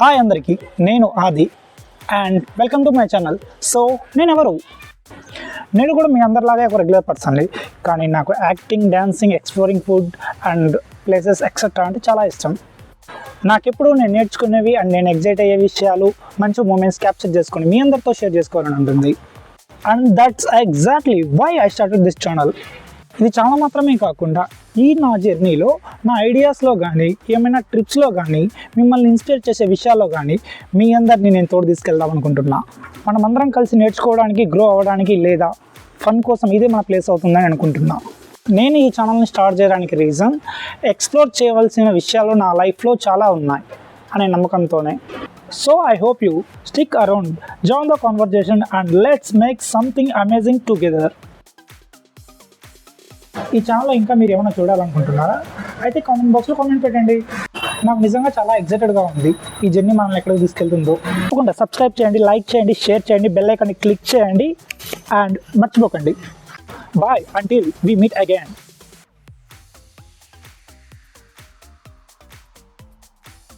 Hi అందరికీ, నేను ఆది and welcome to my channel. So నేను కూడా మీ అందరిలాగే ఒక రెగ్యులర్ పర్సన్లీ, కానీ నాకు acting, dancing, exploring food and places etcetera అంటే చాలా ఇష్టం. నాకెప్పుడు నేను నేర్చుకునేవి అండ్ నేను ఎగ్జైట్ అయ్యే విషయాలు, మంచి మూమెంట్స్ క్యాప్చర్ చేసుకొని మీ అందరితో షేర్ చేసుకోవాలని ఉంటుంది. And that's exactly why I started this channel. ఇది చాలా మాత్రమే కాకుండా నా జర్నీలో నా ఐడియాస్లో కానీ, ఏమైనా ట్రిప్స్లో కానీ, మిమ్మల్ని ఇన్స్పైర్ చేసే విషయాల్లో కానీ మీ అందరినీ నేను తోడు తీసుకెళ్దాం అనుకుంటున్నా. మనమందరం కలిసి నేర్చుకోవడానికి, గ్రో అవ్వడానికి లేదా ఫన్ కోసం ఇదే మన ప్లేస్ అవుతుందని అనుకుంటున్నా. నేను ఈ ఛానల్ని స్టార్ట్ చేయడానికి రీజన్, ఎక్స్ప్లోర్ చేయవలసిన విషయాలు నా లైఫ్లో చాలా ఉన్నాయి అనే నమ్మకంతోనే. So I hope you stick around, join the conversation and let's make something amazing together. ఈ ఛానల్లో ఇంకా మీరు ఏమైనా చూడాలనుకుంటున్నారా? అయితే కామెంట్ బాక్స్లో కామెంట్ పెట్టండి. నాకు నిజంగా చాలా ఎక్సైటెడ్గా ఉంది ఈ జర్నీ మనల్ని ఎక్కడికి తీసుకెళ్తుందో. తప్పకుండా సబ్స్క్రైబ్ చేయండి, లైక్ చేయండి, షేర్ చేయండి, బెల్ ఐకాన్ని క్లిక్ చేయండి అండ్ మర్చిపోకండి. Bye until we meet again.